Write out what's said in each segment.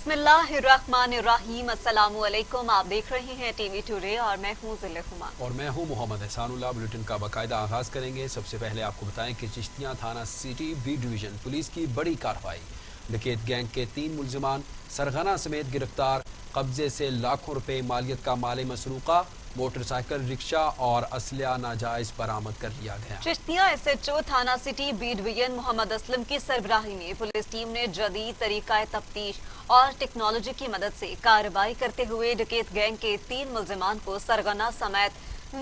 बिस्मिल्लाहिर्रहमानिर्रहीम। अस्सलामु अलैकुम। आप देख रहे हैं टीवी टुडे और मैं हूं ज़िले हुमा। और मैं हूं मोहम्मद एहसानुल्लाह। बुलेटिन का बाकायदा आगाज़ करेंगे। सबसे पहले आपको बताएं कि चिश्तियाँ थाना सिटी बी डिवीज़न पुलिस की बड़ी कार्रवाई। डकैत गैंग के 3 मुल्जिमान सरगना समेत गिरफ्तार। कब्जे से लाखों रुपए मालियत का माल मसरूका, मोटरसाइकिल, रिक्शा और असलहा नाजायज बरामद कर लिया गया। चिश्तियाँ SHO थाना city B division Mohammad Aslam की सरबराही में पुलिस टीम ने जदीद तरीका तफ्तीश और टेक्नोलॉजी की मदद से कार्रवाई करते हुए डकैत गैंग के 3 मुल्जिमान को सरगना समेत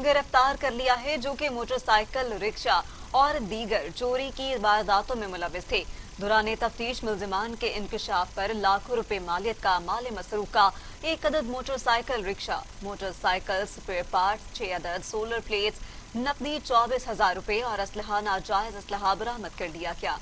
गिरफ्तार कर लिया है, जो कि मोटरसाइकिल, रिक्शा और दीगर चोरी की वारदातों में मुलविस थे। दौरान तफ्तीश मुल्जिमान के इंकशाफ पर लाखों रुपए मालियत का माल मसरूका, 1 अदद motorcycle, rickshaw, motorcycle spare parts, 6 अदद सोलर प्लेट्स, नकदी 24,000 रुपए और असलहा नाजायज असलहा बरामद कर लिया गया।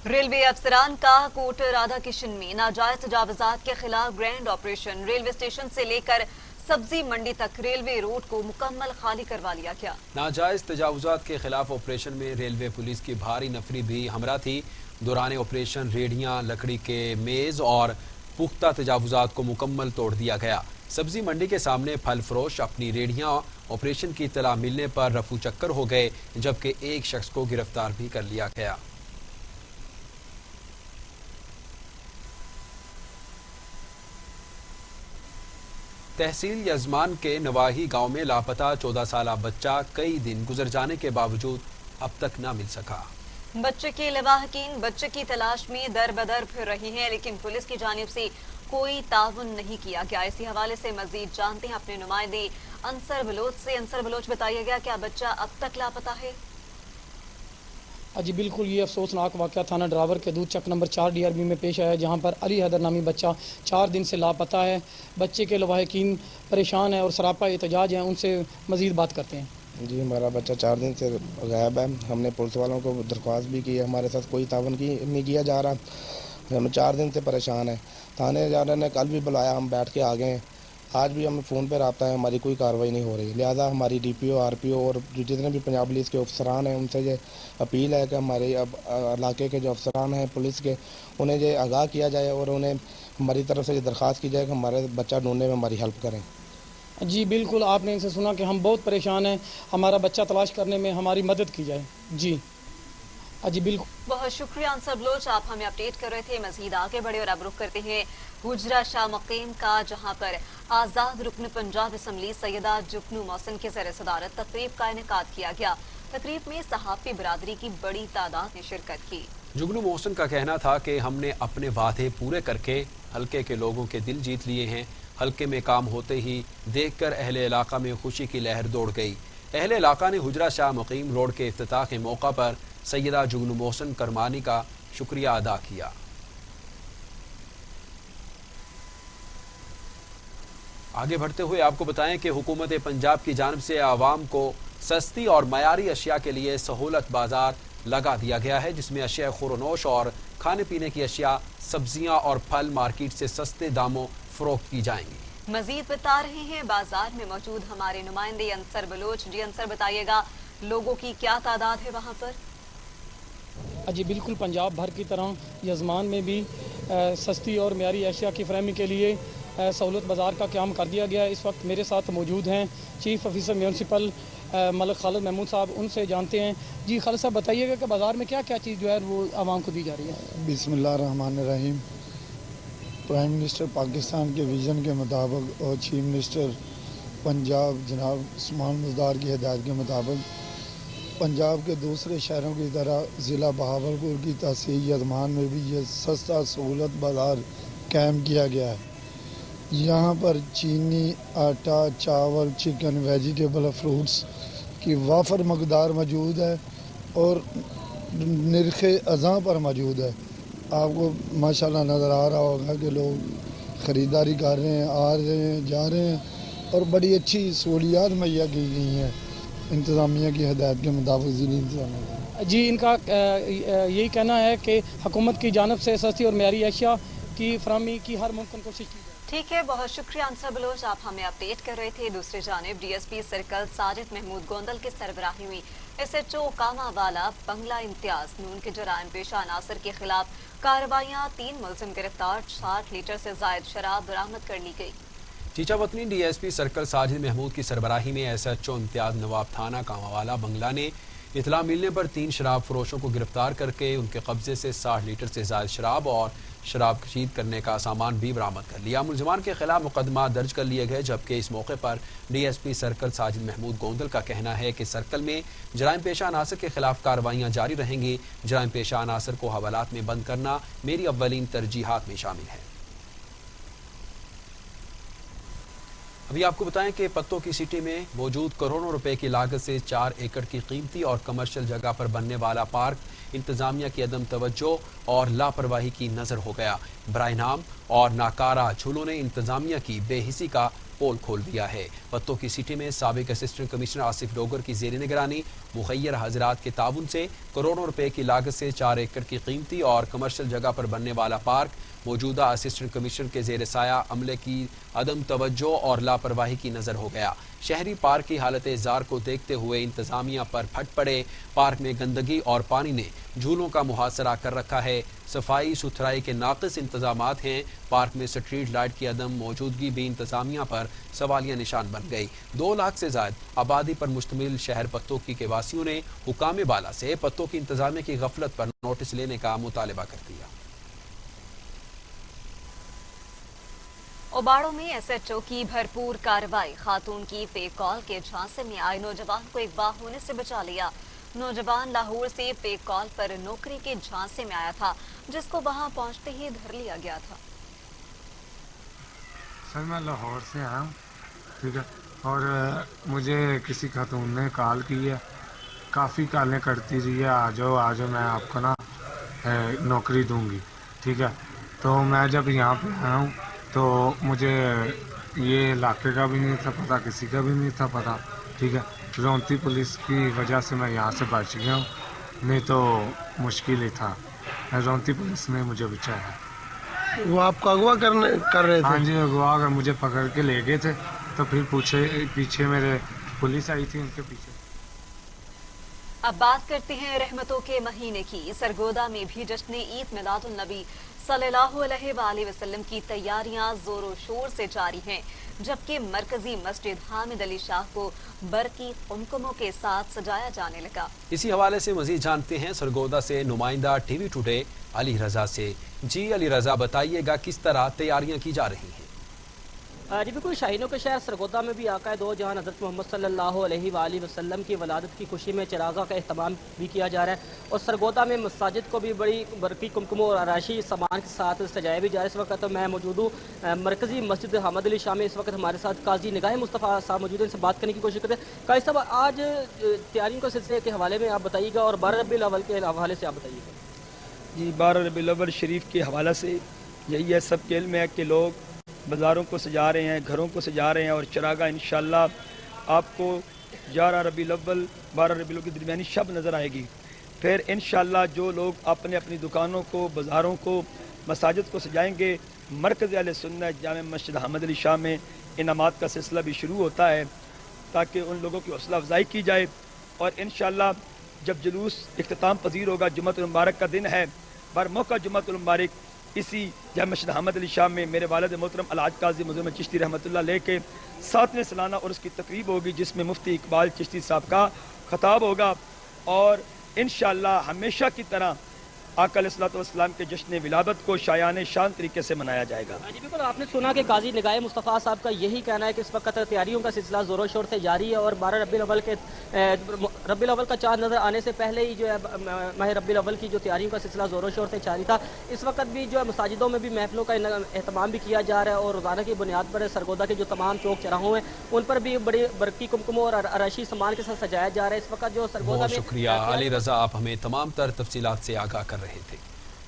रेलवे अफसरान का कोट राधा किशन में नाजायज तजावुजात के खिलाफ ग्रैंड ऑपरेशन। रेलवे स्टेशन से लेकर सब्जी मंडी तक रेलवे रोड को मुकम्मल खाली करवा लिया गया। नाजायज तजावुजात के खिलाफ ऑपरेशन में रेलवे पुलिस की भारी नफरी भी हमरा थी। दौरान ऑपरेशन रेडियां, लकड़ी के मेज और पुख्ता तजावुजात को मुकम्मल तोड़ दिया गया। सब्जी मंडी के सामने फल फरोश अपनी रेडियां ऑपरेशन की इत्तला मिलने पर रफू चक्कर हो गए, जबकि एक शख्स को गिरफ्तार भी कर लिया गया। तहसील यजमान के नवाही गांव में लापता 14 साला बच्चा कई दिन गुजर जाने के बावजूद अब तक न मिल सका। बच्चे के लवाहकीन बच्चे की तलाश में दर बदर फिर रही हैं, लेकिन पुलिस की जानिब से कोई ताउन नहीं किया गया। इसी हवाले से मजीद जानते हैं अपने नुमाइंदे अंसर बलोच से। अंसर बलोच, बताइएगा क्या बच्चा अब तक लापता है? जी बिल्कुल, ये अफसोसनाक वाक़या थाना ड्रावर के दूध चक नंबर 4 DRB में पेश आया, जहां पर अली हैदर नामी बच्चा 4 दिन से लापता है। बच्चे के लवाहकीन परेशान है और सरापा एहतजाज हैं। उनसे मज़ीद बात करते हैं। जी, हमारा बच्चा 4 दिन से गायब है। हमने पुलिस वालों को दरख्वास्त भी की है, हमारे साथ कोई तावन नहीं किया जा रहा। हम 4 दिन से परेशान हैं। थाने जाने ने कल भी बुलाया, हम बैठ के आ गए हैं। आज भी हमें फ़ोन पर रब्ता है, हमारी कोई कार्रवाई नहीं हो रही। लिहाजा हमारी DPO, RPO और जितने भी पंजाब पुलिस के अफसरान हैं, उनसे ये अपील है कि हमारे अब इलाके के जो अफसरान हैं पुलिस के, उन्हें ये आगाह किया जाए और उन्हें हमारी तरफ से ये दरख्वास्त की जाए कि हमारे बच्चा ढूंढने में हमारी हेल्प करें। जी बिल्कुल, आपने इनसे सुना कि हम बहुत परेशान हैं, हमारा बच्चा तलाश करने में हमारी मदद की जाए। जी जी बिल्कुल, बहुत शुक्रिया अंसर बलोच, आप हमें अपडेट कर रहे थे। मजीद आगे बढ़े और अब रुख करते हैं हुजरा शाह मुक़ीम का, जहां पर आज़ाद रुकन पंजाब असम्बली सैयदा जुगनू मोहसिन के ज़र सदारत तकरीब का इनेकाद किया गया। तकरीब में सहाफ़ी बिरादरी की बड़ी तादाद ने शिरकत की। जुगनू मोहसिन का कहना था कि हमने अपने वादे पूरे करके हल्के के लोगों के दिल जीत लिए हैं। हल्के में काम होते ही देखकर अहले इलाका में खुशी की लहर दौड़ गई। अहले इलाका ने हुजरा शाह मुक़ीम रोड के इफ्तिताह के मौका पर सैयदा जुगनू मोहसिन करमानी का शुक्रिया अदा किया। आगे बढ़ते हुए आपको बताएं कि हुकूमत पंजाब की जानिब से आवाम को सस्ती और मयारी अशिया के लिए सहूलत बाजार लगा दिया गया है, जिसमें अशिया खुरनोश और खाने पीने की अशिया, सब्जियां और फल मार्केट से सस्ते दामों फरोख्त की जाएंगी। मजीद बता रहे हैं बाजार में मौजूद हमारे नुमाइंदे अंसर बलोच। जी अंसर, बताइएगा लोगों की क्या तादाद है वहाँ पर? जी बिल्कुल, पंजाब भर की तरह यजमान में भी सस्ती और मयारी अशिया की फरहमी के लिए सहूलत बाज़ार का क़याम कर दिया गया है। इस वक्त मेरे साथ मौजूद हैं chief officer municipal Malik Khalid Mahmood साहब, उनसे जानते हैं। जी खालिद साहब, बताइएगा कि बाज़ार में क्या क्या चीज़ जो है वो आवाम को दी जा रही है? बिस्मिल्लाहिर्रहमानिर्रहीम। प्राइम मिनिस्टर पाकिस्तान के विज़न के मुताबिक और चीफ मिनिस्टर पंजाब जनाब उस्मान मज़दार की हिदायत के मुताबिक पंजाब के दूसरे शहरों की तरह ज़िला बहावलपुर की तहसील यजमान में भी ये सस्ता सहूलत बाज़ार कायम किया गया है। यहाँ पर चीनी, आटा, चावल, चिकन, वेजिटेबल, फ्रूट्स की वाफर मकदार मौजूद है और निर्खे अज़ां पर मौजूद है। आपको माशाल्लाह नज़र आ रहा होगा कि लोग ख़रीदारी कर रहे हैं, आ रहे हैं, जा रहे हैं और बड़ी अच्छी सहूलियात मुहैया की गई हैं इंतज़ामिया की हिदायत के मुताबिक। ज़िली इंतज़ामिया जी, इनका यही कहना है कि हुकूमत की जानिब से सस्ती और मयारी अशिया की फराहमी की हर मुमकिन कोशिश की जाए। ठीक है, बहुत शुक्रिया अंसर बलोच, आप हमें अपडेट कर रहे थे। दूसरी जानिब डीएसपी सर्कल साजिद महमूद गोंदल की सरबराही में SHO कामावाला बंगला इम्तियाज नून के जराइम पेशा अनासर के खिलाफ कार्रवाइयाँ, 3 मुलजिम गिरफ्तार, 60 लीटर से जायद शराब बरामद कर ली गई। चीचावतनी DSP सर्कल साजिद महमूद की सरबराही में SHO इम्तियाज नवाब थाना कामावाला बंगला ने इतला मिलने पर 3 शराब फरोशों को गिरफ्तार करके उनके कब्जे से 60 लीटर से जायद शराब और शराब कशीद करने का सामान भी बरामद कर लिया। मुलजमान के खिलाफ मुकदमा दर्ज कर लिए गए, जबकि इस मौके पर DSP सर्कल साजिद महमूद गोंदल का कहना है कि सर्कल में जराइम पेशा अनासर के खिलाफ कार्रवाइयाँ जारी रहेंगी। जराइम पेशा अनासर को हवालात में बंद करना मेरी अव्वलीन तरजीहात में शामिल है। अभी आपको बताएं कि पत्तों की सिटी में मौजूद करोड़ों रुपए की लागत से 4 एकड़ की कीमती और कमर्शियल जगह पर बनने वाला पार्क इंतजामिया की अदम तवज्जो और लापरवाही की नजर हो गया। बराए नाम और नाकारा झूलों ने इंतजामिया की बेहिसी का पोल खोल दिया है। पत्तों की सिटी में साबिक असिस्टेंट कमिश्नर आसिफ डोगर की जेर निगरानी मुखैर हजरात के ताउन से करोड़ों रुपए की लागत से 4 एकड़ की कीमती और कमर्शियल जगह पर बनने वाला पार्क मौजूदा असिस्टेंट कमिश्नर के जेर साया अमले की अदम तवज्जो और लापरवाही की नजर हो गया। शहरी पार्क की हालत जार को देखते हुए इंतजामिया पर फट पड़े। पार्क में गंदगी और पानी ने झूलों का मुहासरा कर रखा है। सफाई सुथराई के नाक़िस इंतजामात हैं। पार्क में स्ट्रीट लाइट की अदम मौजूदगी भी इंतजामिया पर सवालिया निशान बन गई। 2 लाख से ज्यादा आबादी पर मुश्तमिल शहर पत्तोकी के वासियों ने हुकाम बाला से पत्तों की इंतजामिया की गफलत पर नोटिस लेने का मुतालबा कर दिया। ओबाड़ों में SHO की भरपूर कार्रवाई, खातून की फेक कॉल के झांसे में आए नौजवान को अगवा होने से बचा लिया। नौजवान लाहौर से फेक कॉल पर नौकरी के झांसे में आया था, जिसको वहां पहुंचते ही धर लिया गया था। सर मैं लाहौर से आया हूँ, ठीक है, और मुझे किसी खातून ने कॉल की है, काफ़ी कॉलें करती रही है, आ जाओ मैं आपको ना नौकरी दूंगी, ठीक है। तो मैं जब यहाँ पे आया हूँ तो मुझे ये इलाके का भी नहीं था पता, किसी का भी नहीं था पता, ठीक है। रौंती पुलिस की वजह से मैं यहाँ से बच गया हूँ, नहीं तो मुश्किल ही था। रौंती पुलिस ने मुझे बचाया। वो आपको अगवा कर रहे थे? हाँ जी, अगवा कर मुझे पकड़ के ले गए थे, तो फिर पीछे मेरे पुलिस आई थी, उनके पीछे। अब बात करते हैं रहमतों के महीने की। सरगोदा में भी जश्न ईद मिलादुन नबी सल्लल्लाहु अलैहि वसल्लम की तैयारियां जोरों शोर से जारी हैं, जबकि मरकजी मस्जिद हामिद अली शाह को बरकी कुमकुमों के साथ सजाया जाने लगा। इसी हवाले से मजीद जानते हैं सरगोदा से नुमाइंदा टीवी टुडे अली रजा से। जी अली रजा, बताइएगा किस तरह तैयारियां की जा रही हैं? जी बिल्कुल, शाहीनों के शहर सरगोदा में भी आका दो जहान हज़रत मोहम्मद सल्लल्लाहु अलैहि वसल्लम की वलादत की खुशी में चरागा का अहतमाम भी किया जा रहा है, और सरगोदा में मसाजिद को भी बड़ी बरकी कुमकुम और आराशी सामान के साथ सजाया भी जा रहा है। इस वक्त तो मैं मौजूद हूँ मरकजी मस्जिद हामिद अली शाह में। इस वक्त हमारे साथ काजी निगाह मुस्तफ़ा साहब मौजूद हैं, इनसे बात करने की कोशिश करते हैं। काजी साहब, आज तैयारियों के सिलसिले के हवाले में आप बताइएगा और 12 रबीउल अव्वल के हवाले से आप बताइएगा। जी, 12 रबीउल अव्वल शरीफ के हवाले से यही है, सबके इल्म है कि लोग बाज़ारों को सजा रहे हैं, घरों को सजा रहे हैं, और चरागा इंशाअल्लाह आपको 11 रबीउल अव्वल 12 रबीउल अव्वल की दरमियानी शब नज़र आएगी। फिर इंशाअल्लाह जो लोग अपने अपनी दुकानों को, बाज़ारों को, मसाजिद को सजाएंगे, मरकज़ अहले सुन्नत जामे मस्जिद हामिद अली शाह में इनामात का सिलसिला भी शुरू होता है, ताकि उन लोगों की हौसला अफजाई की जाए। और इंशाअल्लाह जब जुलूस इख्तिताम पजीर होगा, जुम्मतुल मुबारक का दिन है, बर मौका जुम्मतुल मुबारक इसी जामे मस्जिद हामिद अली शाह में मेरे वालिद मोहतरम अलहाज काजी मुअज़्ज़म चिश्ती रहमतुल्लाह अलैह के 7वें सालाना और उसकी तकरीब होगी, जिसमें मुफ्ती इकबाल चिश्ती साहब का खताब होगा। और इंशाअल्लाह हमेशा की तरह आका अलैहिस्सलातु वस्सलाम के जश्न विलादत को शायान शान तरीके से मनाया जाएगा। जी बिल्कुल, आपने सुना कि काजी निगाह मुस्तफ़ा साहब का यही कहना है कि इस वक्त तैयारियों का सिलसिला ज़ोरों शोर से जारी है, और 12 रबीउल अव्वल का चाँद नज़र आने से पहले ही जो है माह रबीउल अव्वल की जो तैयारियों का सिलसिला ज़ोरों शोर से जारी था। इस वक्त भी जो है मसाजिदों में भी महफिलों का एहतमाम भी किया जा रहा है, और रोज़ाना की बुनियाद पर सरगोदा के जो तमाम चौक चौराहों हैं उन पर भी बड़ी बरकी कुमकुमों और अराशी सामान के साथ सजाया जा रहा है। इस वक्त जो सरगोदा में, शुक्रिया अली रजा, आप हमें तमाम तर तफसीलात से आगाह कर रहे थे।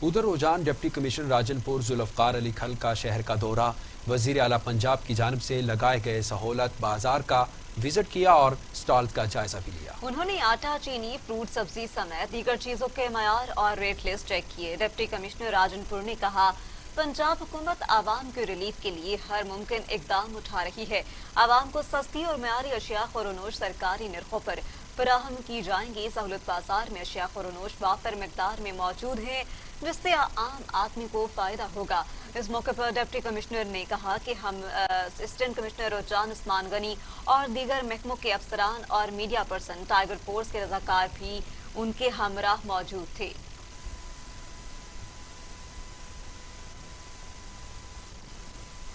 उधर रुझान डिप्टी कमिश्नर राजनपुर जुल्फ़कार अली खल का शहर का दौरा, वज़ीर आला पंजाब की जानिब से लगाए गए सहूलत बाजार का विजिट किया और स्टॉल का जायजा भी लिया। उन्होंने आटा, चीनी, फ्रूट, सब्जी समेत दीगर चीजों के मयार और रेट लिस्ट चेक किए। डिप्टी कमिश्नर राजनपुर ने कहा, पंजाब हुकूमत आवाम के रिलीफ के लिए हर मुमकिन इकदाम उठा रही है। आवाम को सस्ती और म्यारी अशिया खुरोनोश सरकारी निर्खों पर फराहम की जाएंगी। सहूलत बाजार में अशिया खुरोनोश वाफर मिकदार में मौजूद हैं, जिससे आम आदमी को फायदा होगा। इस मौके पर डिप्टी कमिश्नर ने कहा कि हम असिस्टेंट कमिश्नर रुजान उस्मान गनी और दीगर महकमों के अफसरान और मीडिया पर्सन टाइगर फोर्स के रजाकार भी उनके हमराह मौजूद थे।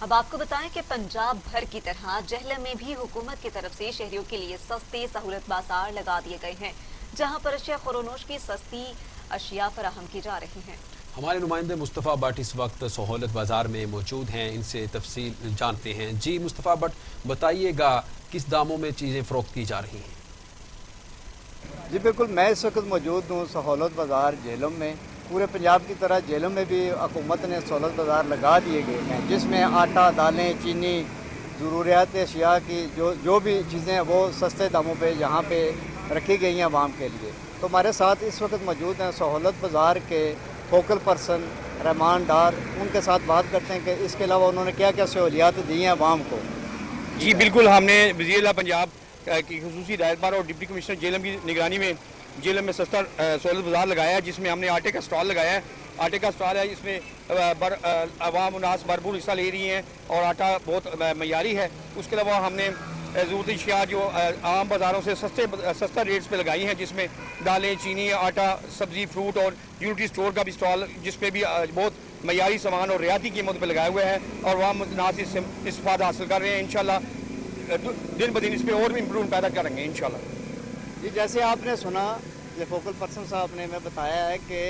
अब आपको बताएं कि पंजाब भर की तरह जेहलम में भी हुकूमत की तरफ से शहरियों के लिए सस्ते सहूलत बाजार लगा दिए गए हैं, जहां पर अशिया खुरोनोश की सस्ती अशिया फराहम की जा रही हैं। हमारे नुमाइंदे मुस्तफ़ा भट्ट इस वक्त सहूलत बाजार में मौजूद हैं, इनसे तफसील जानते हैं। जी मुस्तफ़ा भट्ट, बताइएगा किस दामों में चीज़ें फ़रोख्त की जा रही हैं? जी बिल्कुल, मैं इस वक्त मौजूद हूँ सहूलत बाज़ार जेहलम में। पूरे पंजाब की तरह जेहलम में भी हुकूमत ने सहूलत बाज़ार लगा दिए गए हैं, जिसमें आटा, दालें, चीनी, ज़रूरियात अशिया की जो भी चीज़ें हैं वो सस्ते दामों पे यहाँ पे रखी गई हैं आवाम के लिए। तो हमारे साथ इस वक्त मौजूद हैं सहूलत बाज़ार के फोकल पर्सन रहमान डार। उनके साथ बात करते हैं कि इसके अलावा उन्होंने क्या क्या सहूलियात दी हैं आवाम को। जी बिल्कुल, हमने वज़ीर पंजाब की खुसूसी हिदायतबार और डिप्टी कमिश्नर जेहलम की निगरानी में जेहलम में सस्ता सहूलत बाज़ार लगाया है, जिसमें हमने आटे का स्टॉल लगाया है। आटे का स्टॉल है, इसमें आवाम उन्नास भरपूर हिस्सा ले रही हैं और आटा बहुत मयारी है। उसके अलावा हमने ज़रूरती अशिया जो आम बाज़ारों से सस्ता रेट्स पे लगाई हैं, जिसमें दालें, चीनी, आटा, सब्ज़ी, फ्रूट और यूनिटी स्टोर का भी स्टॉल, जिस पे भी बहुत मयारी सामान और रियाती कीमत पर लगाए हुए हैं और वहाँ नाज इससे इस्तेफादा हासिल कर रहे हैं। इंशाल्लाह दिन ब दिन इस पर और भी इम्प्रूव पैदा करेंगे इंशाल्लाह। जी जैसे आपने सुना, ये फोकल पर्सन साहब ने हमें बताया है कि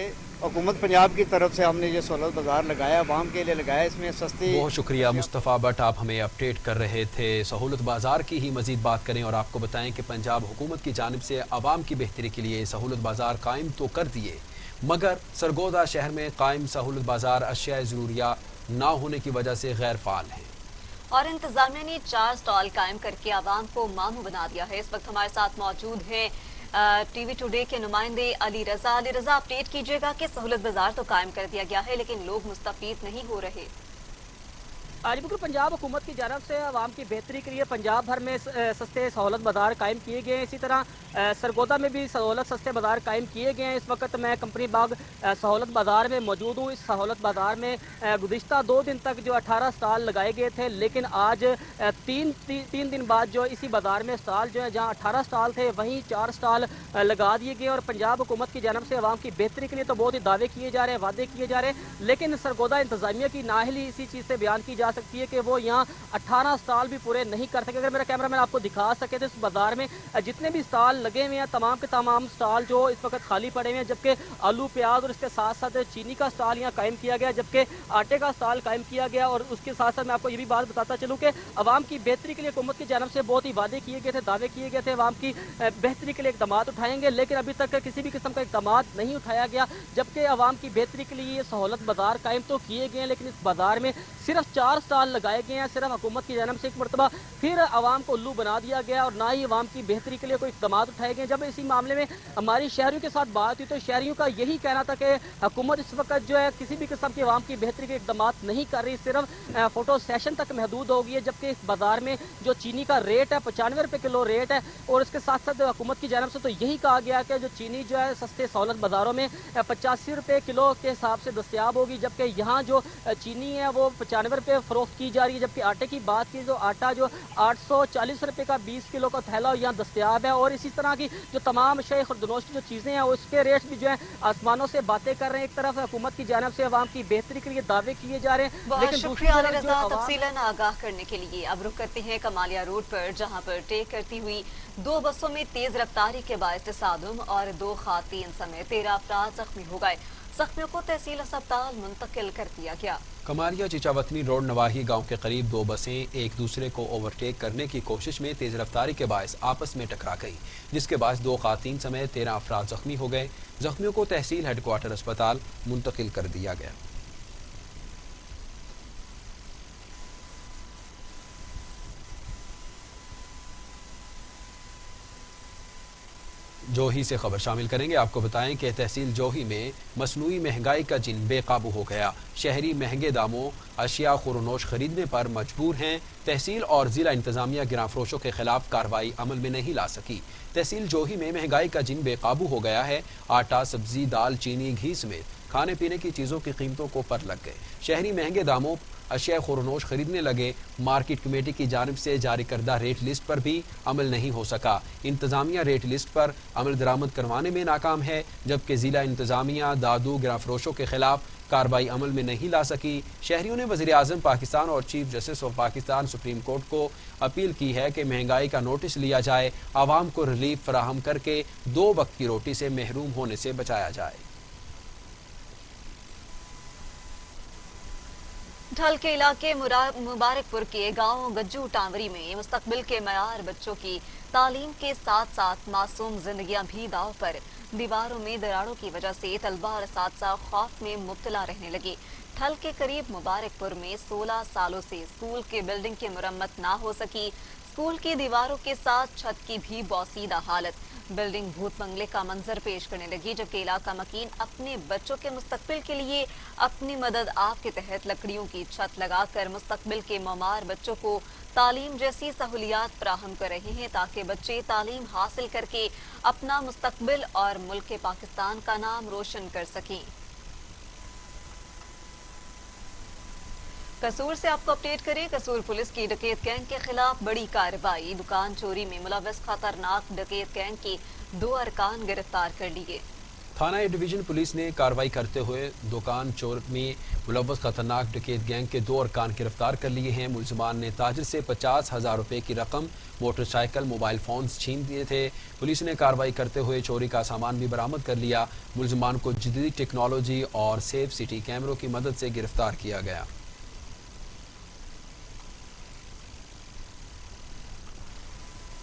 हुकूमत पंजाब की तरफ से हमने ये सहूलत बाज़ार लगाया, आवाम के लिए लगाया। इसमें सस्ती। बहुत शुक्रिया मुस्तफ़ा भट्ट, आप हमें अपडेट कर रहे थे। सहूलत बाज़ार की ही मज़ीद बात करें और आपको बताएं कि पंजाब हुकूमत की जानिब से आवाम की बेहतरी के लिए सहूलत बाज़ार कायम तो कर दिए, मगर सरगोदा शहर में कायम सहूलत बाज़ार अशिया ज़रूरिया ना होने की वजह से गैर फ़ाल हैं और इंतजामिया ने 4 स्टॉल कायम करके आवाम को मामू बना दिया है। इस वक्त हमारे साथ मौजूद हैं टीवी टुडे के नुमाइंदे अली रजा। अपडेट कीजिएगा कि सहूलत बाजार तो कायम कर दिया गया है, लेकिन लोग मुस्तफीद नहीं हो रहे। आज बिल्कुल पंजाब हुकूमत की जानब से आवाम की बेहतरी के लिए पंजाब भर में सस्ते सहूलत बाजार कायम किए गए हैं। इसी तरह सरगोदा में भी सहूलत सस्ते बाजार कायम किए गए हैं। इस वक्त मैं कंपनी बाग सहूलत बाजार में मौजूद हूँ। इस सहूलत बाजार में गुज़िश्ता 2 दिन तक जो 18 स्टॉल लगाए गए थे, लेकिन आज तीन दिन बाद जो इसी बाजार में स्टॉल जो है, जहाँ 18 स्टॉल थे वहीं 4 स्टॉल लगा दिए गए। और पंजाब हुकूमत की जानब से आवाम की बेहतरी के लिए तो बहुत ही दावे किए जा रहे हैं, वादे किए जा रहे हैं, लेकिन सरगोदा इंतजामिया की नाअहली इसी चीज़ से बयान की जा सकती है कि वो यहाँ 18 स्टॉल भी पूरे नहीं कर सके। अगर मेरा कैमरामैन आपको दिखा सके तो इस बाजार में जितने भी स्टॉल लगे हुए हैं, तमाम के तमाम स्टॉल जो इस वक्त खाली पड़े हुए हैं, जबकि आलू, प्याज और इसके साथ साथ चीनी का स्टॉल यहाँ कायम किया गया, जबकि आटे का स्टॉल कायम किया गया। और उसके साथ साथ मैं आपको ये भी बात बताता चलूँ कि आवाम की बेहतरी के लिए हुकूमत की जानब से बहुत ही वादे किए गए थे, दावे किए गए थे, आवाम की बेहतरी के लिए इकदाम उठाएंगे, लेकिन अभी तक किसी भी किस्म का इकदाम नहीं उठाया गया। जबकि आवाम की बेहतरी के लिए ये सहूलत बाजार कायम तो किए गए हैं, लेकिन इस बाजार में सिर्फ 4 स्टॉल लगाए गए हैं। सिर्फ हुकूमत की जानब से एक मरतबा फिर आवाम को उल्लू बना दिया गया और ना ही आवाम की बेहतरी के लिए कोई इकदाम उठाए गए। जब इसी मामले में हमारी शहरियों के साथ बात हुई तो शहरियों का यही कहना था कि हुकूमत इस वक्त जो है किसी भी किस्म की आवाम की बेहतरी के इकदाम नहीं कर रही, सिर्फ फोटो सेशन तक महदूद हो गई है। जबकि इस बाजार में जो चीनी का रेट है 95 रुपये किलो रेट है, और इसके साथ साथ हुकूमत की जानब से तो यही कहा गया कि जो चीनी जो है सस्ते सहूलत बाजारों में 85 रुपये किलो के हिसाब से दस्तियाब होगी, जबकि यहाँ जो चीनी है वो 95 रुपये फरोख्त की जा रही है। जबकि आटे की बात की तो आटा जो 840 रुपये का 20 किलो का थैला यहाँ दस्तियाब है। और इसी तरह की जो तमाम शय खुर्दनोश की जो चीज़ें हैं उसके रेट भी जो है आसमानों से बातें कर रहे हैं। एक तरफ हुकूमत की जानब से आवाम की बेहतरी के लिए दावे किए जा रहे हैं, लेकिन शुक्रिया तफसीलन आगाह करने के लिए। अब रुख करते हैं कमालिया रोड पर, जहाँ पर टेक करती हुई 2 बसों में तेज रफ्तारी के बायस तसादुम और 2 खातीन समेत 13 अफराद जख्मी हो गए। जख्मियों को तहसील अस्पताल मुंतकिल कर दिया गया। कमालिया चिचावतनी रोड नवाही गांव के करीब 2 बसें एक दूसरे को ओवरटेक करने की कोशिश में तेज रफ्तारी के बायस आपस में टकरा गई, जिसके बायस 2 खातीन समेत 13 अफराद जख्मी हो गए। जख्मियों को तहसील हेडक्वार्टर अस्पताल मुंतकिल कर दिया गया। जोही से खबर शामिल करेंगे। आपको बताएं कि तहसील जोही में मसनूई महंगाई का जिन बेकाबू हो गया। शहरी महंगे दामों अशिया खुरनोश खरीदने पर मजबूर हैं। तहसील और जिला इंतजामिया गिराफरोशों के खिलाफ कार्रवाई अमल में नहीं ला सकी। तहसील जोही में महंगाई का जिन बेकाबू हो गया है। आटा, सब्जी, दाल, चीनी, घी समेत खाने पीने की चीज़ों की कीमतों को पर लग गए। शहरी महंगे दामों अशिया खुरनोश खरीदने लगे। मार्केट कमेटी की जानिब से जारी करदा रेट लिस्ट पर भी अमल नहीं हो सका। इंतजामिया रेट लिस्ट पर अमल दरामद करवाने में नाकाम है, जबकि जिला इंतजामिया दादू गिराफरोशों के खिलाफ कार्रवाई अमल में नहीं ला सकी। शहरियों ने वज़ीर आज़म पाकिस्तान और chief justice of Pakistan supreme court को अपील की है कि महंगाई का नोटिस लिया जाए, आवाम को रिलीफ फराहम करके 2 वक्त की रोटी से महरूम होने से बचाया जाए। ढल के इलाके मुबारकपुर के गांव गज्जू टांवरी में मुस्तकबिल के मयार बच्चों की तालीम के साथ साथ मासूम जिंदगियां भी दाव पर। दीवारों में दरारों की वजह से तलबा और असातिज़ा खौफ में मुब्तला रहने लगे। ठल के करीब मुबारकपुर में 16 सालों से स्कूल के बिल्डिंग की मरम्मत ना हो सकी। स्कूल की दीवारों के साथ छत की भी बोसीदा हालत। बिल्डिंग भूत बंगले का मंजर पेश करने लगी, जबकि इलाका मकीन अपने बच्चों के मुस्तकबिल के लिए अपनी मदद आप के तहत लकड़ियों की छत लगाकर मुस्तकबिल के ममार बच्चों को तालीम जैसी सहूलियात फराहम कर रहे हैं, ताकि बच्चे तालीम हासिल करके अपना मुस्तकबिल और मुल्क पाकिस्तान का नाम रोशन कर सकें। कसूर से आपको अपडेट करें। कसूर पुलिस की डकैत गैंग के खिलाफ बड़ी कार्रवाई। दुकान चोरी में मुलव्वस खतरनाक डकैत गैंग के 2 अरकान गिरफ्तार कर लिए। थाना ए डिवीजन पुलिस ने कार्रवाई करते हुए दुकान चोर में मुलव्वस खतरनाक डकैत गैंग के 2 अरकान गिरफ्तार कर लिए हैं। मुलजमान ने ताजिर से 50,000 रुपए की रकम, मोटरसाइकिल, मोबाइल फोन्स छीन दिए थे। पुलिस ने कार्रवाई करते हुए चोरी का सामान भी बरामद कर लिया। मुलजमान को जदीद टेक्नोलॉजी और सेफ सिटी कैमरों की मदद से गिरफ्तार किया गया।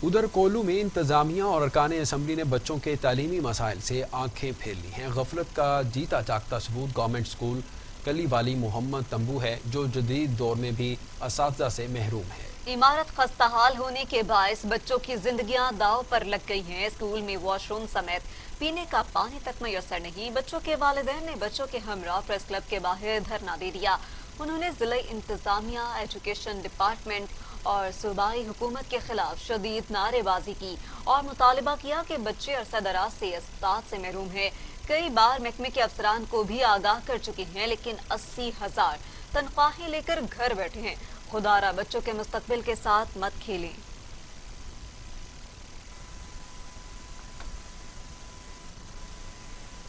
उधर कोल्लू में इंतजामिया और अरकान असम्बली ने बच्चों के तालीमी मसाइल से आंखें फेर ली हैं। गफलत का जीता जागता सबूत गवर्नमेंट स्कूल कली वाली मोहम्मद तंबू है, जो जदीद दौर में भी असातिज़ा से महरूम है। इमारत खस्ताहाल होने के बायस बच्चों की जिंदगियां दाव पर लग गई हैं। स्कूल में वॉशरूम समेत पीने का पानी तक मैसर नहीं। बच्चों के वालिदैन ने बच्चों के हमरा प्रेस क्लब के बाहर धरना दे दिया। उन्होंने जिला इंतजामिया, एजुकेशन डिपार्टमेंट और सूबाई हुकूमत के खिलाफ शदीद नारेबाजी की और मुतालबा किया कि बच्चे अरसा दराज से अस्पताल से महरूम हैं। कई बार महकमे के अफसरान को भी आगाह कर चुके हैं, लेकिन 80,000 तनख्वाहें लेकर घर बैठे हैं। खुदारा बच्चों के मुस्तकबिल के साथ मत खेलें।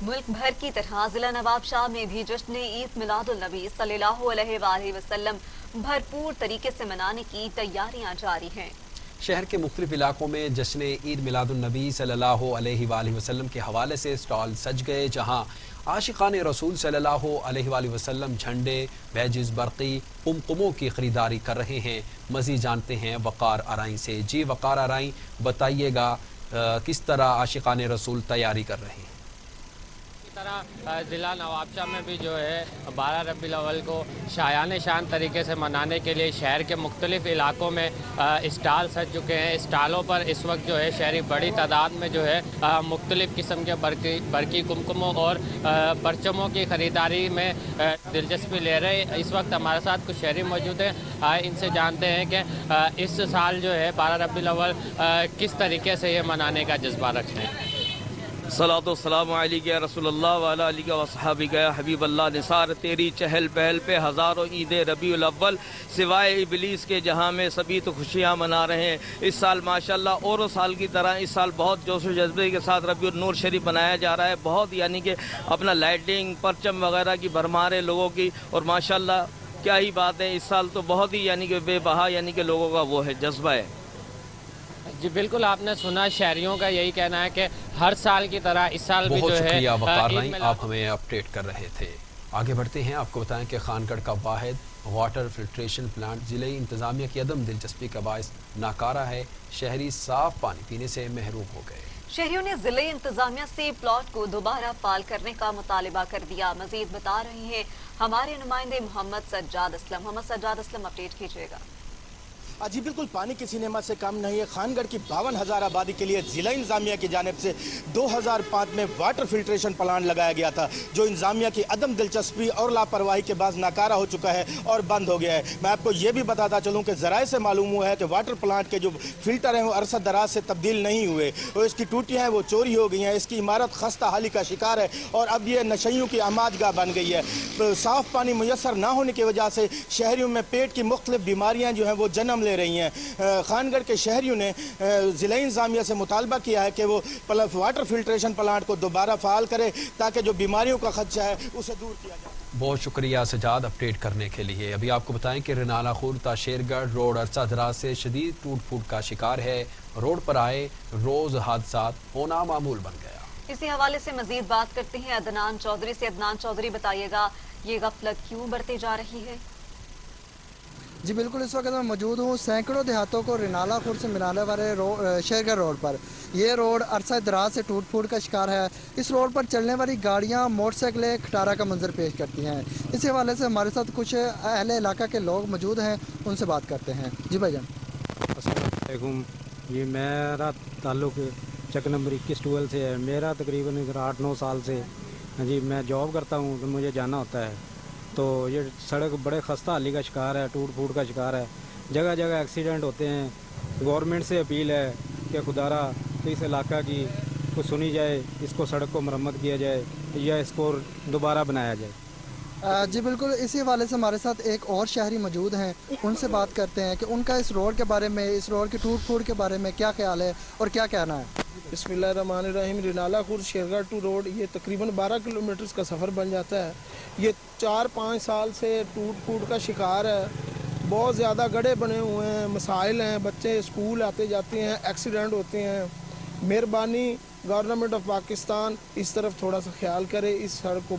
मुल्क भर की तरह जिला नवाबशाह में भी जश्न ईद मिलादुल नबी सल्लल्लाहु अलैहि वसल्लम भरपूर तरीके से मनाने की तैयारियां जारी हैं। शहर के मुख्तलिफ इलाकों में जश्न ईद मिलादुल नबी सल्लल्लाहु अलैहि वसल्लम के हवाले से स्टॉल सज गए, जहां आशिकान रसूल सल्लल्लाहु अलैहि वसल्लम झंडे, बैजिस, बरक़ी, कुमकुमों की खरीदारी कर रहे हैं। मज़ीद जानते हैं वक़ार आराई से। जी वक़ार आराई, बताइएगा किस तरह आशिकान रसूल तैयारी कर रहे हैं? तरह ज़िला नवाबशाह में भी जो है 12 रबीउल अव्वल को शायान शान तरीके से मनाने के लिए शहर के मुख्तलिफ़ इलाकों में स्टॉल सज चुके हैं। स्टॉलों पर इस वक्त जो है शहरी बड़ी तादाद में जो है मुख्तलिफ़ किस्म के बरकी कुमकुमों और परचमों की ख़रीदारी में दिलचस्पी ले रहे हैं। इस वक्त हमारे साथ कुछ शहरी मौजूद हैं, इनसे जानते हैं कि इस साल जो है 12 रबीउल अव्वल किस तरीके से ये मनाने का जज्बा रखते हैं। सलातो सलाम अलैका रसूलुल्लाह व अला आलिका व सहाबिका हबीब अल्लाह। निसार तेरी चहल पहल पे हज़ारों ईद रबीउल अव्वल सिवाय इबलीस के जहाँ में सभी तो खुशियाँ मना रहे हैं। इस साल माशाल्लाह और साल की तरह इस साल बहुत जोश व जज्बे के साथ रबीउल नूर शरीफ बनाया जा रहा है। बहुत यानी कि अपना लाइटिंग, परचम वगैरह की भरमार है लोगों की, और माशाल्लाह क्या ही बात है, इस साल तो बहुत ही यानी कि बेबहा यानी कि लोगों का वो है जज्बा है। जी बिल्कुल, आपने सुना शहरियों का यही कहना है कि हर साल की तरह इस साल भी जो है। शुक्रिया वक़ार नाई, आप हमें अपडेट कर रहे थे। आगे बढ़ते हैं, आपको बताएं कि खानगढ़ का वाहिद वाटर फिल्ट्रेशन प्लांट जिले इंतजामिया की अदम दिलचस्पी का बायस नाकारा है। शहरी साफ पानी पीने से महरूम हो गए। शहरियों ने जिले इंतजामिया से प्लॉट को दोबारा फाल करने का मुतालिबा कर दिया। मजीद बता रहे हैं हमारे नुमाइंदे मोहम्मद सज्जाद असलम। अपडेट कीजिएगा। जी बिल्कुल, पानी किसी नेमत से कम नहीं है। खानगढ़ की 52,000 आबादी के लिए ज़िला इंतजामिया की जानिब से 2005 में वाटर फिल्ट्रेशन प्लांट लगाया गया था, जो इंतजामिया की अदम दिलचस्पी और लापरवाही के बाद नाकारा हो चुका है और बंद हो गया है। मैं आपको ये भी बताता चलूँ कि ज़राए से मालूम हुआ है कि वाटर प्लांट के जो फिल्टर हैं वो अरसा दराज से तब्दील नहीं हुए और इसकी टूटियाँ हैं वो चोरी हो गई हैं। इसकी इमारत खस्ता हाली का शिकार है और अब ये नशइयों की आमादगाह बन गई है। साफ़ पानी मुयसर ना होने की वजह से शहरियों में पेट की मुख्तलिफ बीमारियाँ जो हैं वो जन्म ले रही हैं। खानगढ़ के शहरियों ने ज़िला इंतजामिया से मुतालबा किया है कि वो वाटर फिल्ट्रेशन प्लांट को दोबारा फ़ाल करे ताकि जो बीमारियों का खदशा है उसे दूर किया जाए। बहुत शुक्रिया सजाद अपडेट करने के लिए। अभी आपको बताएं कि रिनाला खुर्द शेरगढ़ रोड अरसा दराज से शदीद टूट फूट का शिकार है। रोड पर आए रोज हादसात होना मामूल बन गया। इसी हवाले से मजीद बात करते हैं अदनान चौधरी से। अदनान चौधरी, बताइएगा ये गफलत क्यों बढ़ती जा रही है? जी बिल्कुल, इस वक्त मैं मौजूद हूँ सैकड़ों देहातों को रिनाला खुर्द से मिलाने वाले शेरगढ़ रोड पर। ये रोड अरसा दराज से टूट फूट का शिकार है। इस रोड पर चलने वाली गाड़ियाँ मोटरसाइकिलें खटारा का मंजर पेश करती हैं। इसी हवाले से हमारे साथ कुछ अहले इलाका के लोग मौजूद हैं, उनसे बात करते हैं। जी भाईजान। अस्सलाम वालेकुम। ये मेरा ताल्लुक चक नंबर 21-12 से है। मेरा तकरीबन 8-9 साल से जी मैं जॉब करता हूँ तो मुझे जाना होता है, तो ये सड़क बड़े खस्ता हाली का शिकार है, टूट फूट का शिकार है। जगह जगह एक्सीडेंट होते हैं। गवर्नमेंट से अपील है कि खुदारा तो इस इलाका की कुछ सुनी जाए, इसको सड़क को मरम्मत किया जाए या इसको दोबारा बनाया जाए। जी बिल्कुल, इसी हवाले से हमारे साथ एक और शहरी मौजूद हैं, उनसे बात करते हैं कि उनका इस रोड के बारे में, इस रोड की टूट फूट के बारे में क्या ख्याल है और क्या कहना है। बिस्मिल्लाहिर्रहमानिर्रहीम। रिनाला खुर्द शेरगढ़ टू रोड ये तकरीबन 12 किलोमीटर का सफ़र बन जाता है। ये 4-5 साल से टूट फूट का शिकार है। बहुत ज़्यादा गड्ढे बने हुए हैं, मसाइल हैं, बच्चे स्कूल आते जाते हैं, एक्सीडेंट होते हैं। मेहरबानी गवर्नमेंट ऑफ पाकिस्तान इस तरफ थोड़ा सा ख्याल करे, इस सड़क को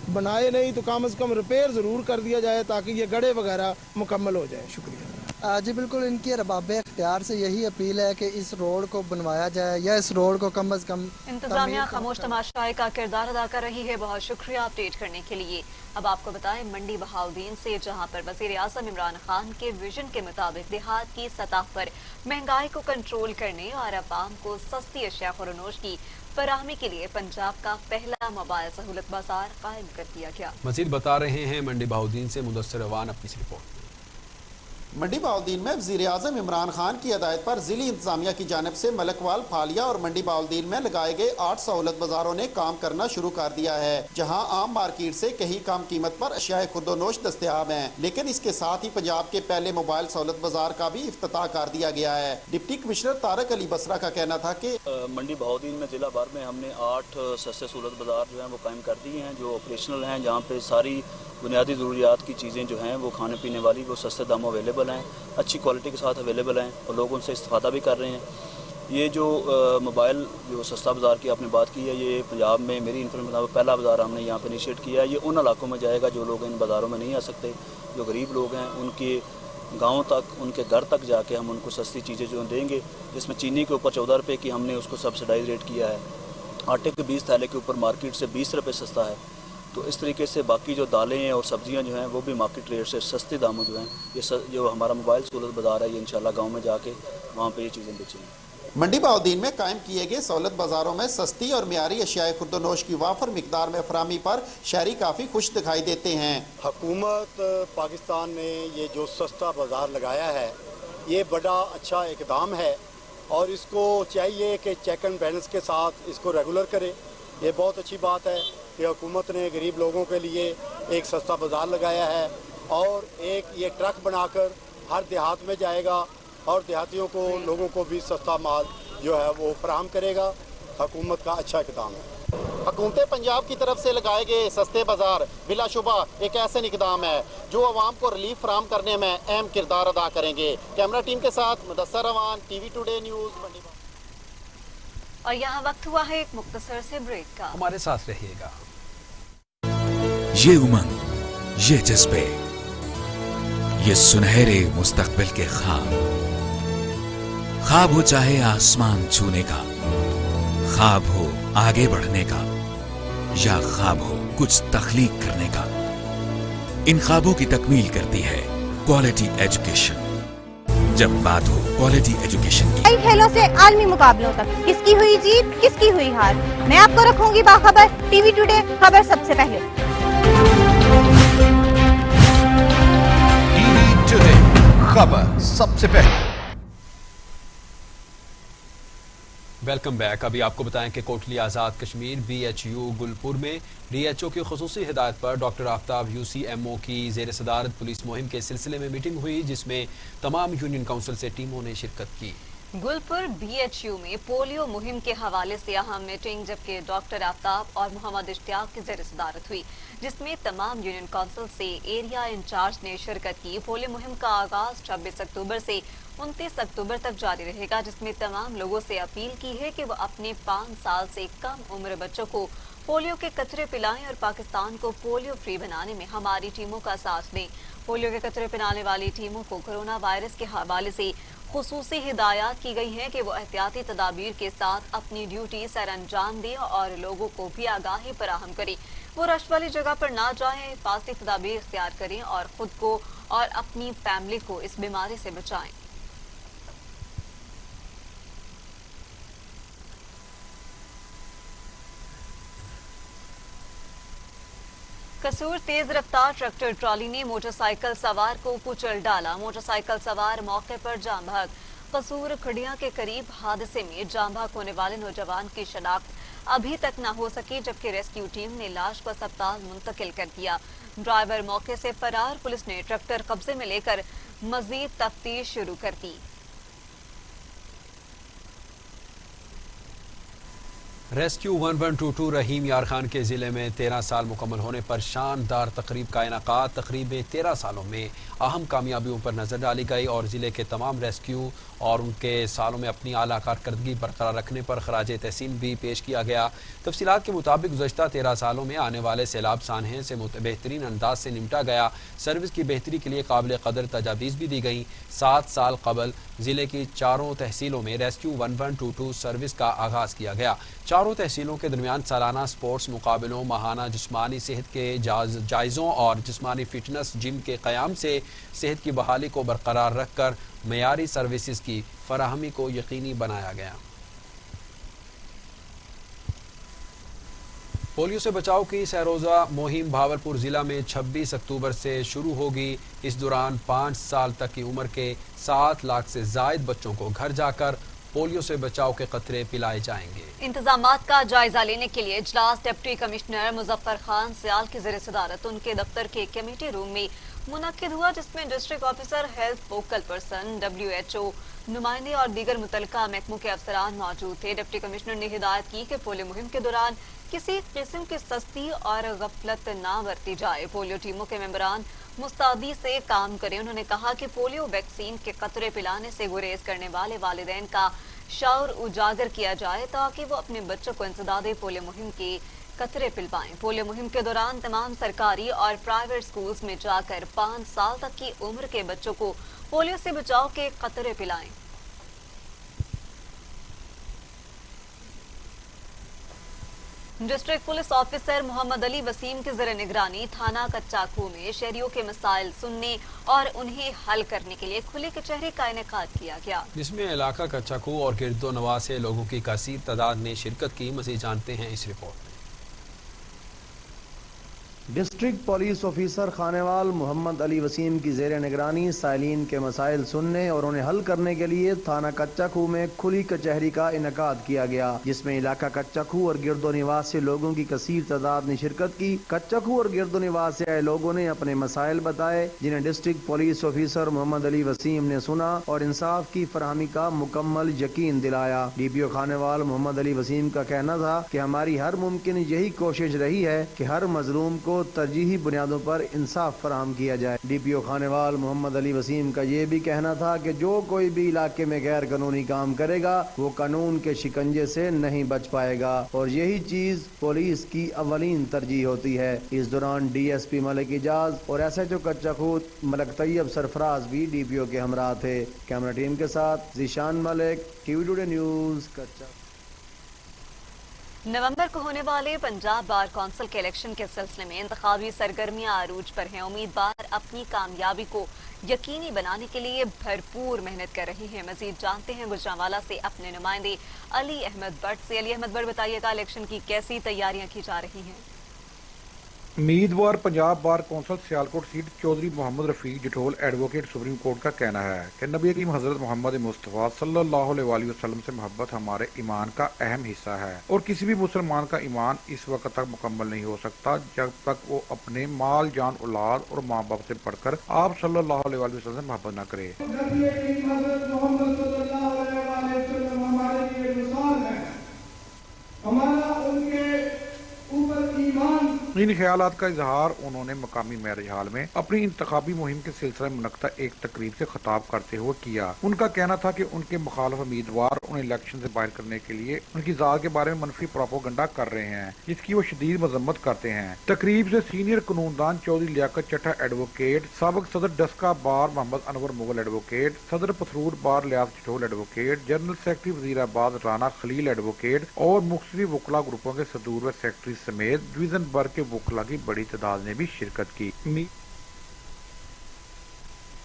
बनाए नहीं तो कम से कम रिपेयर ज़रूर कर दिया जाए ताकि ये गड्ढे वगैरह मुकम्मल हो जाए। शुक्रिया। जी बिल्कुल, इनकी रबाब इख्तियार से यही अपील है कि इस रोड को बनवाया जाए या इस रोड को कम से कम। इंतजामिया खामोश तमाशाई का किरदार अदा कर रही है। बहुत शुक्रिया अपडेट करने के लिए। अब आपको बताएं मंडी बहाउद्दीन से, जहां पर वज़ीर आज़म इमरान खान के विजन के मुताबिक देहात की सतह पर महंगाई को कंट्रोल करने और अवाम को सस्ती अशिया खुरनोश की फराहमी के लिए पंजाब का पहला मोबाइल सहूलत बाजार कायम कर दिया गया। मजीद बता रहे हैं मंडी बहाउद्दीन से मुदस्सिर अवान अपनी रिपोर्ट। मंडी बहाउद्दीन में वज़ीर आज़म इमरान खान की हदायत पर ज़िली इंतजामिया की जानिब से मलकवाल, फालिया और मंडी बहाउद्दीन में लगाए गए 8 सहूलत बाजारों ने काम करना शुरू कर दिया है, जहां आम मार्केट से कहीं कम कीमत पर अशियाए खुर्दोनोश दस्तयाब हैं। लेकिन इसके साथ ही पंजाब के पहले मोबाइल सहूलत बाजार का भी इफ्तिताह कर दिया गया है। डिप्टी कमिश्नर तारक अली बसरा का कहना था कि मंडी बहाउद्दीन में जिला भर में हमने 8 सस्ते सहूलत बाजार जो हैं वो कायम कर दिए हैं, जो ऑपरेशनल हैं, जहाँ पे सारी बुनियादी ज़रूरियात की चीज़ें जो हैं वो खाने पीने वाली वो सस्ते दामों अवेलेबल हैं, अच्छी क्वालिटी के साथ अवेलेबल हैं और लोग उनसे इस्तेफादा भी कर रहे हैं। ये जो मोबाइल जो सस्ता बाज़ार की आपने बात की है, ये पंजाब में मेरी इन्फॉर्मेशन पहला बाज़ार हमने यहाँ पे इनिशिएट किया है। ये उन इलाकों में जाएगा जो लोग इन बाज़ारों में नहीं आ सकते, जो गरीब लोग हैं, उनके गाँव तक, उनके घर तक जाके हम उनको सस्ती चीज़ें जो देंगे, जिसमें चीनी के ऊपर 14 रुपये की हमने उसको सब्सिडाइज रेट किया है, आटे के 20 थैले के ऊपर मार्केट से 20 रुपये सस्ता है। तो इस तरीके से बाकी जो दालें हैं और सब्जियां जो हैं वो भी मार्केट रेट से सस्ते दामों जो हैं, ये जो हमारा मोबाइल सहूलत बाज़ार है, ये इंशाल्लाह गांव में जाके वहाँ पे ये चीज़ें बेचेंगे। मंडी बहाउद्दीन में कायम किए गए सहूलत बाज़ारों में सस्ती और मियारी अशियाए खुर्दोनोश की वाफर मिकदार में फराहमी पर शहरी काफ़ी खुश दिखाई देते हैं। हुकूमत पाकिस्तान ने ये जो सस्ता बाज़ार लगाया है, ये बड़ा अच्छा इकदाम है और इसको चाहिए कि चेक एंड बैलेंस के साथ इसको रेगुलर करे। ये बहुत अच्छी बात है कि हुकूमत ने गरीब लोगों के लिए एक सस्ता बाज़ार लगाया है और एक ये ट्रक बनाकर हर देहात में जाएगा और देहातियों को, लोगों को भी सस्ता माल जो है वो फराहम करेगा। हुकूमत का अच्छा इक़दाम है। हुकूमत पंजाब की तरफ से लगाए गए सस्ते बाज़ार बिलाशुबा एक ऐसे इक़दाम है जो आवाम को रिलीफ फराहम करने में अहम किरदार अदा करेंगे। कैमरा टीम के साथ Mudassir Awan, TV today news, Mandi. और यहाँ वक्त हुआ है एक मुख्तसर से ब्रेक का। हमारे साथ रहिएगा। ये उमंग, ये जज्बे, ये सुनहरे मुस्तकबिल के ख्वाब हो चाहे आसमान छूने का, ख्वाब हो आगे बढ़ने का, या ख्वाब हो कुछ तख्लीक करने का, इन ख्वाबों की तकमील करती है क्वालिटी एजुकेशन। जब बात हो क्वालिटी एजुकेशन की। कई खेलों से आलमी मुकाबलों तक किसकी हुई जीत किसकी हुई हार, मैं आपको रखूंगी बाखबर। टीवी टुडे, खबर सबसे पहले। टीवी टुडे, खबर सबसे पहले। Welcome back. अभी आपको बताएं कि कोटली आज़ाद कश्मीर BHU गुलपुर में DHO की खुसूसी हिदायत पर डॉक्टर आफ्ताब UCMO की ज़ेर सदारत पुलिस मुहिम के सिलसिले में मीटिंग हुई, जिसमें तमाम यूनियन काउंसिल से टीमों ने शिरकत की। गुलपुर BHU में पोलियो मुहिम के हवाले से अहम मीटिंग, जबकि डॉक्टर आफ्ताब और मोहम्मद इश्तियाक की ज़ेर सदारत हुई, जिसमें तमाम यूनियन काउंसिल से एरिया इंचार्ज ने शिरकत की। पोलियो मुहिम का आगाज 26 अक्टूबर से 29 अक्टूबर तक जारी रहेगा, जिसमें तमाम लोगों से अपील की है कि वो अपने 5 साल से कम उम्र बच्चों को पोलियो के कतरे पिलाएं और पाकिस्तान को पोलियो फ्री बनाने में हमारी टीमों का साथ दें। पोलियो के कतरे पिलाने वाली टीमों को कोरोना वायरस के हवाले से खुसूसी हिदायत की गई है कि वो एहतियाती तदाबीर के साथ अपनी ड्यूटी सर अंजाम दें और लोगों को भी आगाही फराहम करें। वो रश वाली जगह पर ना जाएं, हिफाजती तदाबीर इख्तियार करें और खुद को और अपनी फैमिली को इस बीमारी से बचाएं। कसूर तेज रफ्तार ट्रैक्टर ट्रॉली ने मोटरसाइकिल सवार को कुचल डाला। मोटरसाइकिल सवार मौके पर जाम भाग। कसूर खड़िया के करीब हादसे में जाम भाग होने वाले नौजवान की शनाख्त अभी तक न हो सकी, जबकि रेस्क्यू टीम ने लाश को अस्पताल मुंतकिल कर दिया। ड्राइवर मौके से फरार। पुलिस ने ट्रैक्टर कब्जे में लेकर मजीद तफ्तीश शुरू कर दी। रेस्क्यू 1122 रहीम यार खान के ज़िले में 13 साल मुकम्मल होने पर शानदार तकरीब का इनकाद। तकरीब में 13 सालों में अहम कामयाबियों पर नज़र डाली गई और ज़िले के तमाम रेस्क्यू और उनके सालों में अपनी आला कारकर्दगी बरकरार रखने पर खराज तहसीन भी पेश किया गया। तफसीलात के मुताबिक गुज़श्ता 13 सालों में आने वाले सैलाब सानहे से बेहतरीन अंदाज से निपटा गया। सर्विस की बेहतरी के लिए काबिल कदर तजावीज़ भी दी गई। 7 साल कबल ज़िले की 4 तहसीलों में रेस्क्यू 1122 सर्विस का आगाज़ किया गया। 4 तहसीलों के दरमियान सालाना स्पोर्ट्स मुकाबलों, माहाना जिस्मानी सेहत के जायज़ों और जिस्मानी फिटनेस जिम के क़याम से सेहत की बहाली को बरकरार रखकर मयारी सर्विसेज की फराहमी को यकीनी बनाया गया। पोलियो से बचाव की सैरोज़ा मुहिम भावलपुर ज़िला में 26 अक्टूबर से शुरू होगी। इस दौरान 5 साल तक की उम्र के 7 लाख से ज़ायद बच्चों को घर जाकर पोलियो से बचाव के कतरे पिलाए जाएंगे। इंतजामात का जायजा लेने के लिए इजलास डिप्टी कमिश्नर मुजफ्फर खान सियाल की ज़ेर सदारत उनके दफ्तर के कमेटी रूम में मुनक्किद हुआ, जिसमें district officer, health focal person, WHO नुमाइंदे और दीगर मुतल्लिका महकमों के अफसरान मौजूद थे। डिप्टी कमिश्नर ने हिदायत की कि पोलियो मुहिम के दौरान किसी किस्म की सस्ती और गफलत ना बरती जाए। पोलियो टीमों के मेंबरान मुस्तैदी से काम करें। उन्होंने कहा कि पोलियो वैक्सीन के कतरे पिलाने से गुरेज करने वाले वालिदैन का शऊर उजागर किया जाए ताकि वो अपने बच्चों को इंसदादे पोलियो मुहिम के कतरे पिलवाएं। पोलियो मुहिम के दौरान तमाम सरकारी और प्राइवेट स्कूल्स में जाकर 5 साल तक की उम्र के बच्चों को पोलियो से बचाव के कतरे पिलाएं। District police officer Mohammad Ali Waseem की ज़ेर निगरानी थाना कच्चा खूह में शहरियों के मसाइल सुनने और उन्हें हल करने के लिए खुली कचहरी का इनेकाद किया गया, जिसमें इलाका कच्चा खूह और गिरदो नवाह से लोगों की कसीर तादाद ने शिरकत की। मज़ीद जानते हैं इस रिपोर्ट में। District police officer Khanewal Mohammad Ali Waseem की ज़ेर निगरानी साइलिन के मसाइल सुनने और उन्हें हल करने के लिए थाना कच्चा खूह में खुली कचहरी का इनकाद किया गया, जिसमें इलाका कच्चा खूह और गिरदो निवास से लोगों की कसीर तादाद ने शिरकत की। कच्चा खूह और गिरदो निवास से आए लोगों ने अपने मसाइल बताए, जिन्हें district police officer Mohammad Ali Waseem ने सुना और इंसाफ की फराहमी का मुकम्मल यकीन दिलाया। DPO खानेवाल मोहम्मद अली वसीम का कहना था कि हमारी हर मुमकिन यही कोशिश रही है कि हर मजलूम को तरजीही बुनियादों पर इंसाफ फराहम किया जाए। DPO खानेवाल मोहम्मद अली वसीम का ये भी कहना था कि जो कोई भी इलाके में गैर कानूनी काम करेगा वो कानून के शिकंजे से नहीं बच पाएगा और यही चीज पुलिस की अवलीन तरजीह होती है। इस दौरान DSP मलिक इजाज और SHO कच्चा खूह मलक तैयब सरफराज भी DPO के हमरा थे। कैमरा टीम के साथ Zeeshan Malik, TV today news, कच्चा। नवंबर को होने वाले पंजाब बार कौंसिल के इलेक्शन के सिलसिले में इंतखाबी सरगर्मियां आरूज पर हैं। उम्मीदवार अपनी कामयाबी को यकीनी बनाने के लिए भरपूर मेहनत कर रही है। मजीद जानते हैं गुजरांवाला से अपने नुमाइंदे अली अहमद भट्ट से। अली अहमद भट्ट, बताइएगा इलेक्शन की कैसी तैयारियां की जा रही हैं? उम्मीदवार Punjab bar council Sialkot seat Chaudhry Mohammad Rafiq Jathol advocate supreme court का कहना है कि नबी करीम हजरत मोहम्मद मुस्तफ़ा सल्लल्लाहु अलैहि वसल्लम से मोहब्बत हमारे ईमान का अहम हिस्सा है और किसी भी मुसलमान का ईमान इस वक्त तक मुकम्मल नहीं हो सकता जब तक वो अपने माल जान औलाद और माँ बाप से बढ़कर आप सल्लल्लाहु अलैहि वसल्लम से मोहब्बत न करे। इन ख्यालात का इजहार उन्होंने मकामी मैरिज हाल में अपनी इंतखाबी मुहिम के सिलसिले में मुनक्ता एक तकरीब से खिताब करते हुए किया। उनका कहना था कि उनके मुखालिफ उम्मीदवार उन्हें इलेक्शन से बाहर करने के लिए उनकी जात के बारे में मनफी प्रोपोगंडा कर रहे हैं, जिसकी वो शदीद मजम्मत करते हैं। तकरीब से सीनियर कानूनदान चौधरी लियाकत चट्टा एडवोकेट, साबिक सदर डस्का बार मोहम्मद अनवर मुगल एडवोकेट, सदर Pathrur bar Liaz Chatol advocate, general secretary Wazirabad Rana Khalil advocate और मुख्तलिफ वकला ग्रुपों के सदूर व सेक्रेटरी समेत डिवीजन भर के वकला की बड़ी तादाद ने भी शिरकत की।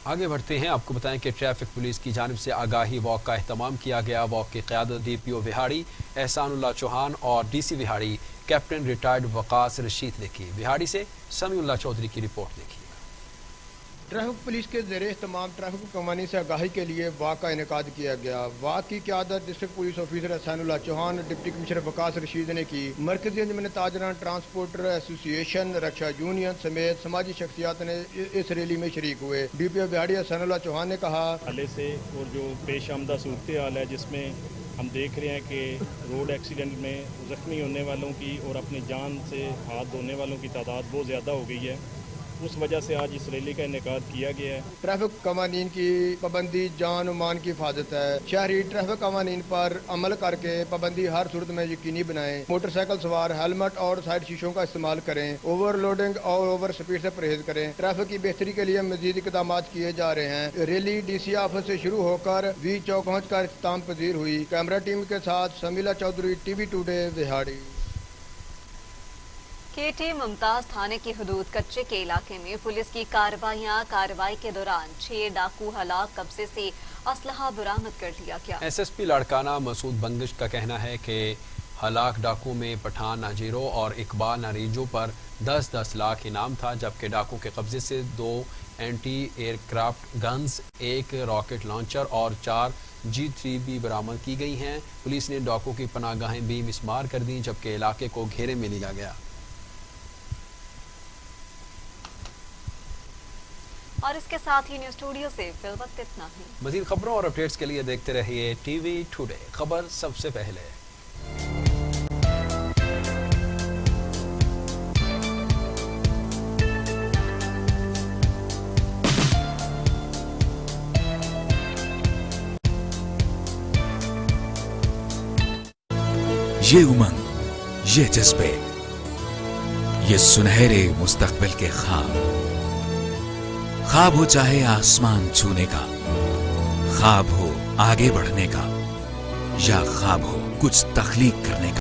आगे बढ़ते हैं, आपको बताएं कि ट्रैफिक पुलिस की जानिब से आगाही वॉक का एहतमाम किया गया। वॉक की क़यादत DPO विहाड़ी एहसानुल्लाह चौहान और DC Vehari captain retired Waqas Rashid ने की। विहाड़ी से समीउल्लाह चौधरी की रिपोर्ट देखिए। ट्रैफिक पुलिस के ज़ेरे इहतमाम ट्रैफिक कवानी से आगाही के लिए वाक का इनेकाद किया गया। वाक की क़यादत district police officer Ehsanullah Chauhan, deputy commissioner Waqas Rashid ने की। मरकजी अंजुमन ताजरान ट्रांसपोर्टर एसोसिएशन, रक्षा यूनियन समेत समाजी शख्सियात ने इस रैली में शरीक हुए। DPO बिहाड़ी एहसानुल्लाह चौहान ने कहा, हाले से और जो पेश आमदा सूरत हाल है जिसमें हम देख रहे हैं कि रोड एक्सीडेंट में ज़ख्मी होने वालों की और अपनी जान से हाथ धोने वालों की तादाद बहुत ज़्यादा हो गई है, उस वजह से आज इस रैली का इनेकाद किया गया है। ट्रैफिक कवानीन की पाबंदी जान और मान की हिफाजत है। शहरी ट्रैफिक कवानीन पर अमल करके पाबंदी हर सूरत में यकीनी बनाएं। मोटरसाइकिल सवार हेलमेट और साइड शीशों का इस्तेमाल करें। ओवरलोडिंग और ओवर स्पीड से परहेज करें। ट्रैफिक की बेहतरी के लिए मजीद इकदाम किए जा रहे हैं। रैली DC ऑफिस से शुरू होकर वी चौक पहुँचकर इख्तिताम पजीर हुई। कैमरा टीम के साथ Samila Chaudhry, TV today, Vehari. KT Mumtaz थाने की हदूद कच्चे के इलाके में पुलिस की कार्रवाई के दौरान 6 डाकू हलाक, कब्जे से असलहा बरामद कर लिया गया। SSP लाड़काना मसूद बंगिश का कहना है कि हलाक डाकू में पठान नाजीरो और इकबाल नारीजो पर 10-10 लाख इनाम था, जबकि डाकू के कब्जे से 2 anti aircraft guns, 1 rocket launcher और 4 G3 बरामद की गई हैं। पुलिस ने डाकू की पनाहगाहें भी मिसमार कर दी, जबकि इलाके को घेरे में लिया गया। और इसके साथ ही न्यूज़ स्टूडियो से फिलवक्त इतना ही। मज़ीद खबरों और अपडेट्स के लिए देखते रहिए TV टुडे, खबर सबसे पहले। ये उमंग, ये जज्बे, ये सुनहरे मुस्तकबिल के ख्वाब हो चाहे आसमान छूने का, ख्वाब हो आगे बढ़ने का, या ख्वाब हो कुछ तख्लीक करने